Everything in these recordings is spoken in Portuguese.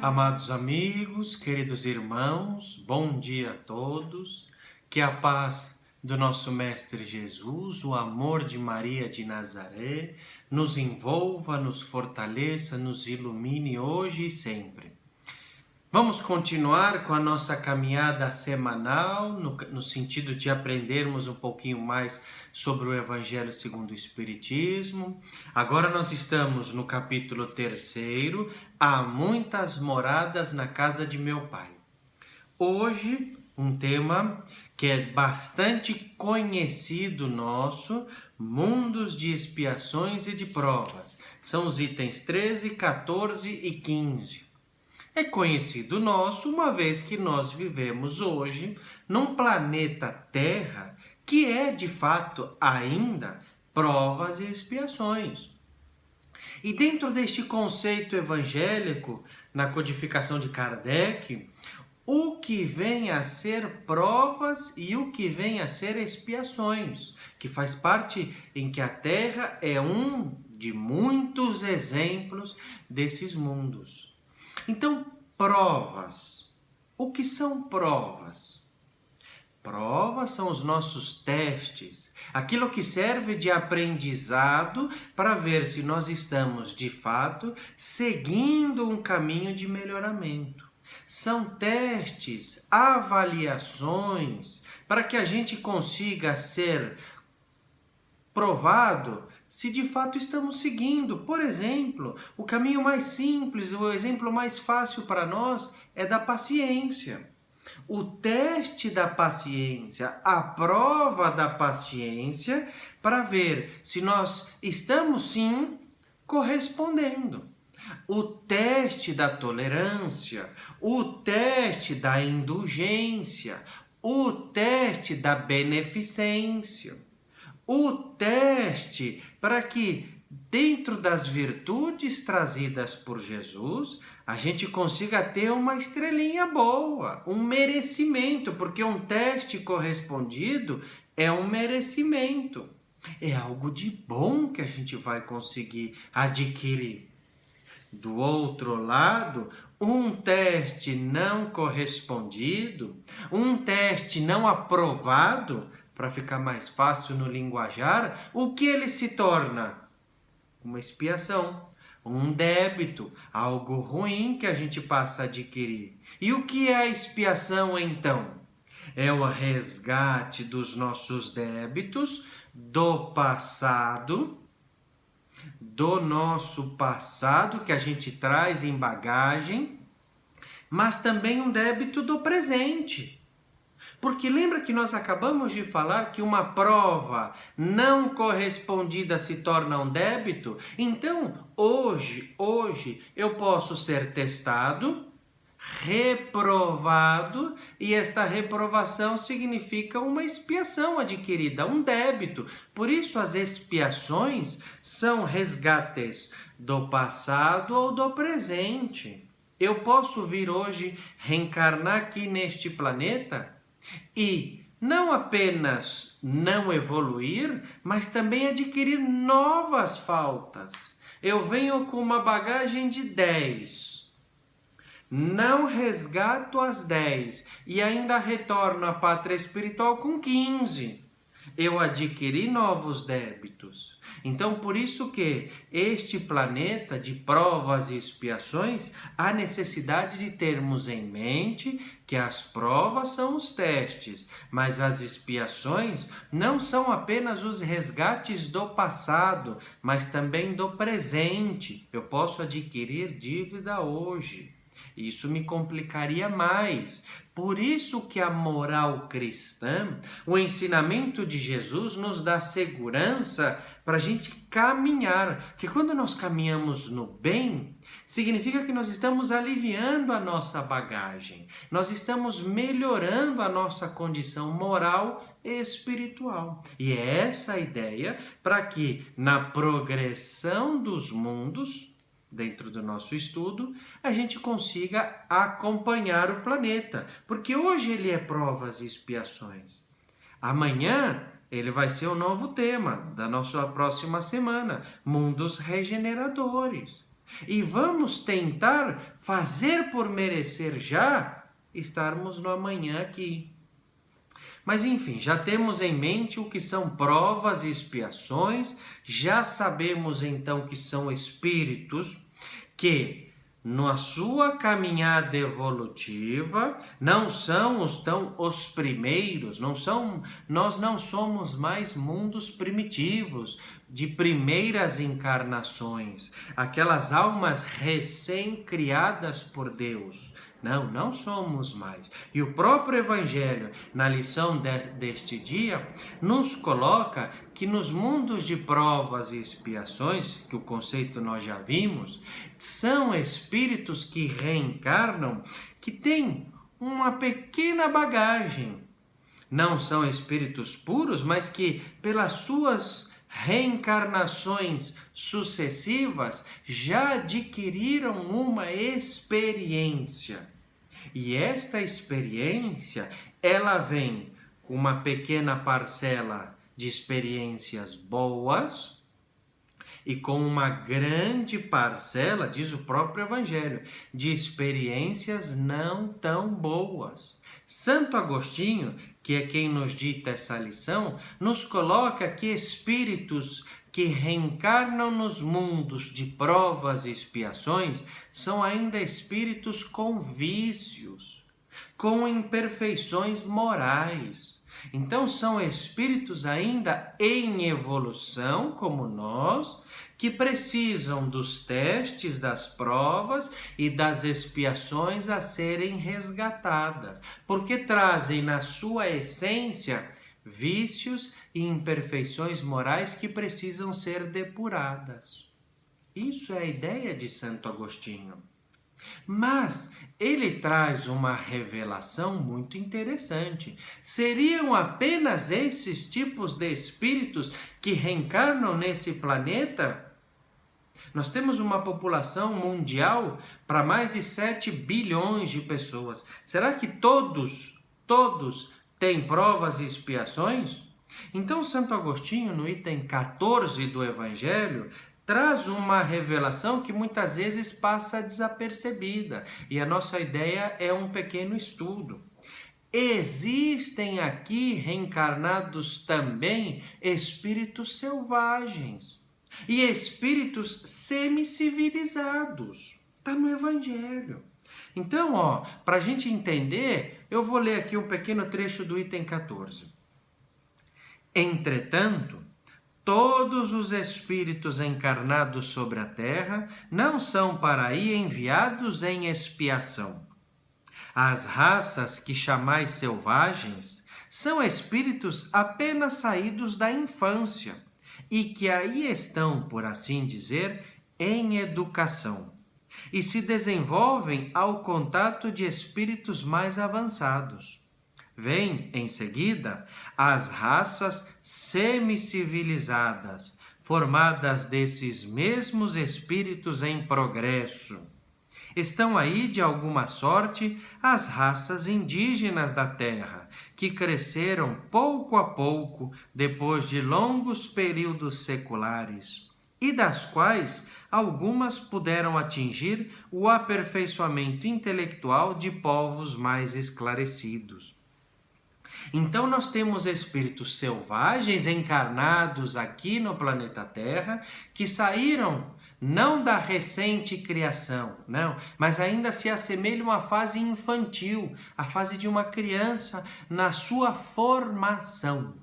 Amados amigos, queridos irmãos, bom dia a todos. Que a paz do nosso Mestre Jesus, o amor de Maria de Nazaré, nos envolva, nos fortaleça, nos ilumine hoje e sempre. Vamos continuar com a nossa caminhada semanal, no sentido de aprendermos um pouquinho mais sobre o Evangelho segundo o Espiritismo. Agora nós estamos no capítulo 3, Há muitas moradas na casa de meu Pai. Hoje, um tema que é bastante conhecido nosso, mundos de expiações e de provas. São os itens 13, 14 e 15. É conhecido nosso, uma vez que nós vivemos hoje num planeta Terra que é, de fato, ainda provas e expiações. E dentro deste conceito evangélico, na codificação de Kardec, o que vem a ser provas e o que vem a ser expiações, que faz parte em que a Terra é um de muitos exemplos desses mundos. Então, provas. O que são provas? Provas são os nossos testes, aquilo que serve de aprendizado para ver se nós estamos, de fato, seguindo um caminho de melhoramento. São testes, avaliações, para que a gente consiga ser provado se de fato estamos seguindo. Por exemplo, o caminho mais simples, o exemplo mais fácil para nós é da paciência. O teste da paciência, a prova da paciência, para ver se nós estamos sim correspondendo. O teste da tolerância, o teste da indulgência, o teste da beneficência. O teste para que, dentro das virtudes trazidas por Jesus, a gente consiga ter uma estrelinha boa, um merecimento, porque um teste correspondido é um merecimento. É algo de bom que a gente vai conseguir adquirir. Do outro lado, um teste não correspondido, um teste não aprovado, para ficar mais fácil no linguajar, o que ele se torna? Uma expiação, um débito, algo ruim que a gente passa a adquirir. E o que é a expiação então? É o resgate dos nossos débitos do passado, do nosso passado que a gente traz em bagagem, mas também um débito do presente. Porque lembra que nós acabamos de falar que uma prova não correspondida se torna um débito? Então, hoje eu posso ser testado, reprovado, e esta reprovação significa uma expiação adquirida, um débito. Por isso as expiações são resgates do passado ou do presente. Eu posso vir hoje reencarnar aqui neste planeta e não apenas não evoluir, mas também adquirir novas faltas. Eu venho com uma bagagem de 10, não resgato as 10 e ainda retorno à pátria espiritual com 15. Eu adquiri novos débitos. Então, por isso que este planeta de provas e expiações, há necessidade de termos em mente que as provas são os testes, mas as expiações não são apenas os resgates do passado, mas também do presente. Eu posso adquirir dívida hoje. Isso me complicaria mais. Por isso que a moral cristã, o ensinamento de Jesus nos dá segurança para a gente caminhar. Que quando nós caminhamos no bem, significa que nós estamos aliviando a nossa bagagem. Nós estamos melhorando a nossa condição moral e espiritual. E é essa a ideia para que na progressão dos mundos, dentro do nosso estudo, a gente consiga acompanhar o planeta. Porque hoje ele é provas e expiações. Amanhã ele vai ser o novo tema da nossa próxima semana, mundos regeneradores. E vamos tentar fazer por merecer já estarmos no amanhã aqui. Mas enfim, já temos em mente o que são provas e expiações, já sabemos então que são espíritos que na sua caminhada evolutiva não são os primeiros, nós não somos mais mundos primitivos, de primeiras encarnações, aquelas almas recém-criadas por Deus. Não somos mais. E o próprio Evangelho, na lição deste dia, nos coloca que nos mundos de provas e expiações, que o conceito nós já vimos, são espíritos que reencarnam, que têm uma pequena bagagem. Não são espíritos puros, mas que pelas suas reencarnações sucessivas já adquiriram uma experiência. E esta experiência, ela vem com uma pequena parcela de experiências boas e com uma grande parcela, diz o próprio Evangelho, de experiências não tão boas. Santo Agostinho, que é quem nos dita essa lição, nos coloca que espíritos que reencarnam nos mundos de provas e expiações são ainda espíritos com vícios, com imperfeições morais. Então são espíritos ainda em evolução, como nós, que precisam dos testes, das provas e das expiações a serem resgatadas, porque trazem na sua essência vícios e imperfeições morais que precisam ser depuradas. Isso é a ideia de Santo Agostinho. Mas ele traz uma revelação muito interessante. Seriam apenas esses tipos de espíritos que reencarnam nesse planeta? Nós temos uma população mundial para mais de 7 bilhões de pessoas. Será que todos têm provas e expiações? Então, Santo Agostinho, no item 14 do Evangelho, traz uma revelação que muitas vezes passa desapercebida. E a nossa ideia é um pequeno estudo. Existem aqui reencarnados também espíritos selvagens e espíritos semicivilizados. Está no Evangelho. Então, para a gente entender, eu vou ler aqui um pequeno trecho do item 14. Entretanto, todos os espíritos encarnados sobre a terra não são para aí enviados em expiação. As raças que chamais selvagens são espíritos apenas saídos da infância e que aí estão, por assim dizer, em educação e se desenvolvem ao contato de espíritos mais avançados. Vêm, em seguida, as raças semicivilizadas, formadas desses mesmos espíritos em progresso. Estão aí, de alguma sorte, as raças indígenas da Terra, que cresceram pouco a pouco depois de longos períodos seculares, e das quais algumas puderam atingir o aperfeiçoamento intelectual de povos mais esclarecidos. Então nós temos espíritos selvagens encarnados aqui no planeta Terra que saíram não da recente criação, não, mas ainda se assemelham à fase infantil, à fase de uma criança na sua formação.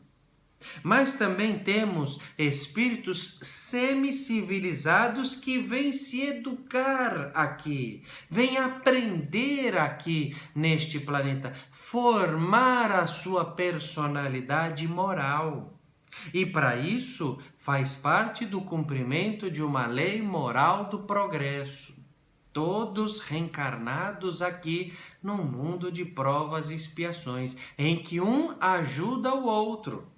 Mas também temos espíritos semicivilizados que vêm se educar aqui, vêm aprender aqui neste planeta, formar a sua personalidade moral. E para isso faz parte do cumprimento de uma lei moral do progresso. Todos reencarnados aqui num mundo de provas e expiações, em que um ajuda o outro.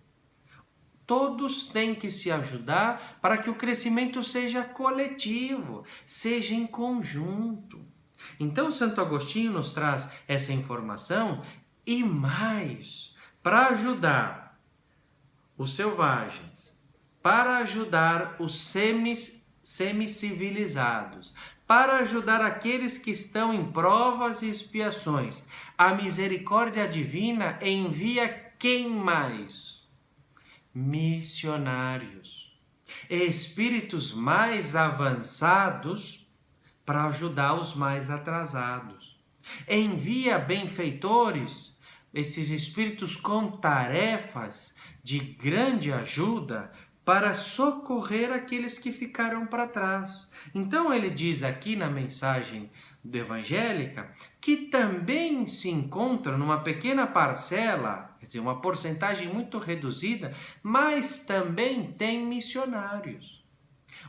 Todos têm que se ajudar para que o crescimento seja coletivo, seja em conjunto. Então, Santo Agostinho nos traz essa informação e mais, para ajudar os selvagens, para ajudar os semicivilizados, para ajudar aqueles que estão em provas e expiações. A misericórdia divina envia quem mais? Missionários, espíritos mais avançados para ajudar os mais atrasados. Envia benfeitores, esses espíritos com tarefas de grande ajuda para socorrer aqueles que ficaram para trás. Então ele diz aqui na mensagem evangélica que também se encontra numa pequena parcela, quer dizer, uma porcentagem muito reduzida, mas também tem missionários.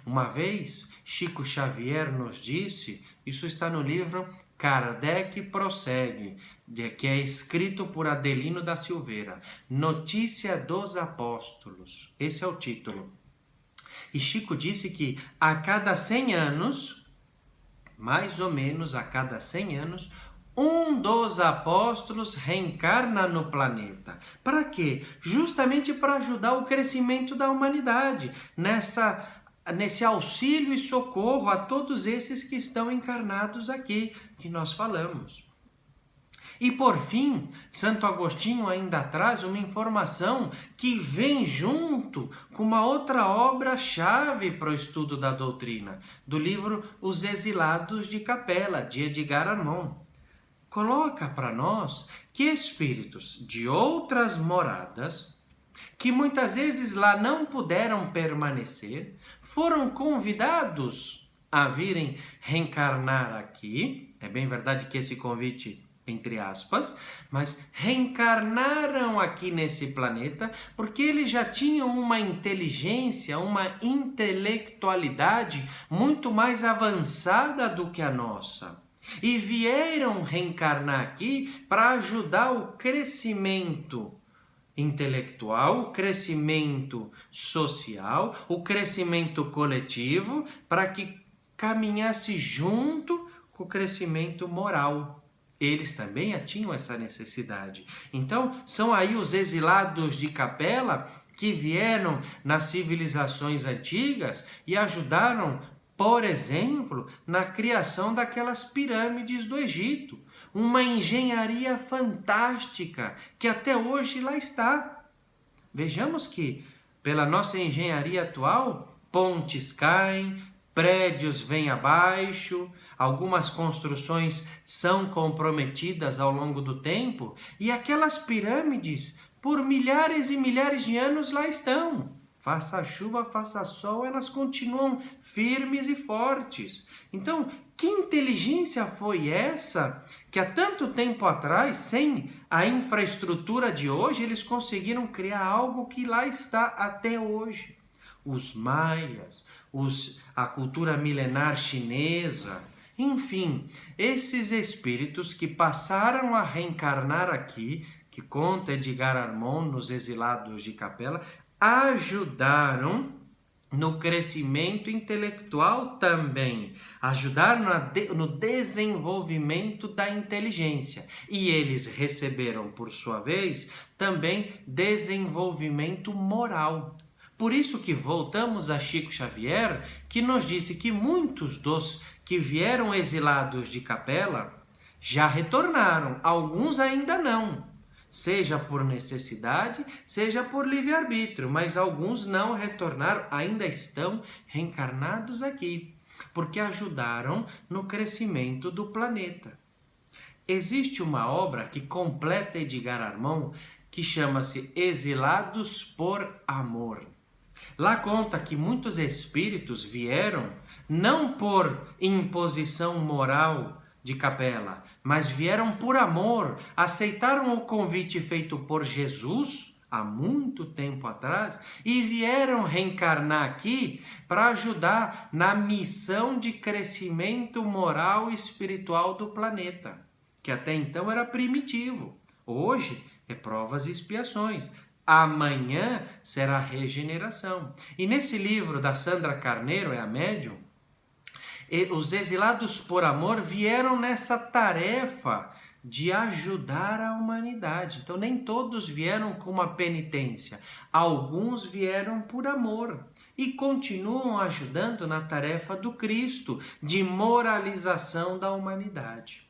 Uma vez, Chico Xavier nos disse, isso está no livro Kardec Prossegue, que é escrito por Adelino da Silveira, Notícia dos Apóstolos. Esse é o título. E Chico disse que a cada 100 anos, mais ou menos a cada 100 anos, um dos apóstolos reencarna no planeta. Para quê? Justamente para ajudar o crescimento da humanidade, nesse auxílio e socorro a todos esses que estão encarnados aqui, que nós falamos. E por fim, Santo Agostinho ainda traz uma informação que vem junto com uma outra obra-chave para o estudo da doutrina, do livro Os Exilados de Capela, de Edgar Armond. Coloca para nós que espíritos de outras moradas, que muitas vezes lá não puderam permanecer, foram convidados a virem reencarnar aqui. É bem verdade que esse convite, entre aspas, mas reencarnaram aqui nesse planeta porque eles já tinham uma inteligência, uma intelectualidade muito mais avançada do que a nossa. E vieram reencarnar aqui para ajudar o crescimento intelectual, o crescimento social, o crescimento coletivo, para que caminhasse junto com o crescimento moral. Eles também tinham essa necessidade. Então, são aí os exilados de Capela que vieram nas civilizações antigas e ajudaram, por exemplo, na criação daquelas pirâmides do Egito. Uma engenharia fantástica que até hoje lá está. Vejamos que, pela nossa engenharia atual, pontes caem, prédios vêm abaixo, algumas construções são comprometidas ao longo do tempo e aquelas pirâmides, por milhares e milhares de anos, lá estão. Faça chuva, faça sol, elas continuam firmes e fortes. Então, que inteligência foi essa que há tanto tempo atrás, sem a infraestrutura de hoje, eles conseguiram criar algo que lá está até hoje? Os maias, a cultura milenar chinesa, enfim, esses espíritos que passaram a reencarnar aqui, que conta Edgar Armond nos Exilados de Capela, ajudaram no crescimento intelectual também, ajudaram no desenvolvimento da inteligência. E eles receberam, por sua vez, também desenvolvimento moral. Por isso que voltamos a Chico Xavier, que nos disse que muitos dos que vieram exilados de Capela já retornaram, alguns ainda não. Seja por necessidade, seja por livre-arbítrio, mas alguns não retornaram, ainda estão reencarnados aqui, porque ajudaram no crescimento do planeta. Existe uma obra que completa Edgar Armond, que chama-se Exilados por Amor. Lá conta que muitos espíritos vieram não por imposição moral de Capela, mas vieram por amor, aceitaram o convite feito por Jesus há muito tempo atrás e vieram reencarnar aqui para ajudar na missão de crescimento moral e espiritual do planeta, que até então era primitivo. Hoje é provas e expiações. Amanhã será regeneração. E nesse livro da Sandra Carneiro, é a médium, os exilados por amor vieram nessa tarefa de ajudar a humanidade. Então nem todos vieram com uma penitência, alguns vieram por amor. e continuam ajudando na tarefa do Cristo de moralização da humanidade.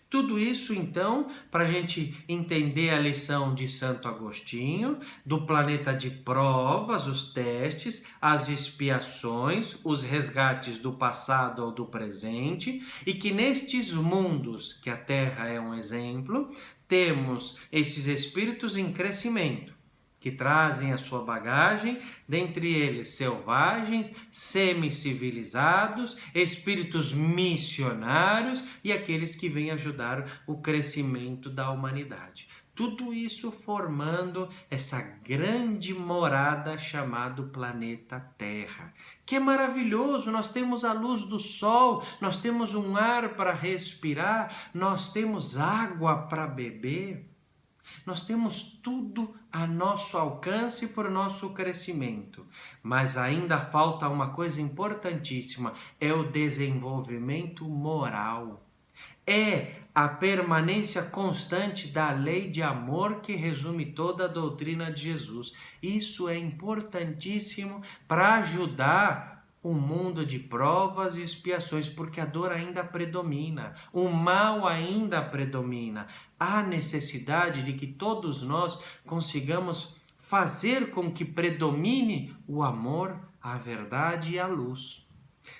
Tudo isso, então, para a gente entender a lição de Santo Agostinho, do planeta de provas, os testes, as expiações, os resgates do passado ou do presente, e que nestes mundos, que a Terra é um exemplo, temos esses espíritos em crescimento, que trazem a sua bagagem, dentre eles selvagens, semi-civilizados, espíritos missionários e aqueles que vêm ajudar o crescimento da humanidade. Tudo isso formando essa grande morada chamada planeta Terra, que é maravilhoso. Nós temos a luz do sol, nós temos um ar para respirar, nós temos água para beber. Nós temos tudo a nosso alcance por nosso crescimento, mas ainda falta uma coisa importantíssima, é o desenvolvimento moral. É a permanência constante da lei de amor que resume toda a doutrina de Jesus. Isso é importantíssimo para ajudar um mundo de provas e expiações, porque a dor ainda predomina, o mal ainda predomina. Há necessidade de que todos nós consigamos fazer com que predomine o amor, a verdade e a luz.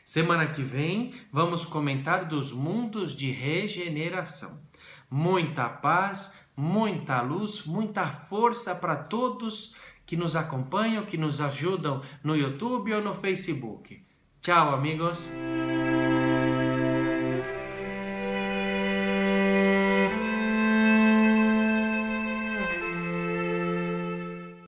Semana que vem vamos comentar dos mundos de regeneração. Muita paz, muita luz, muita força para todos que nos acompanham, que nos ajudam no YouTube ou no Facebook. Tchau, amigos!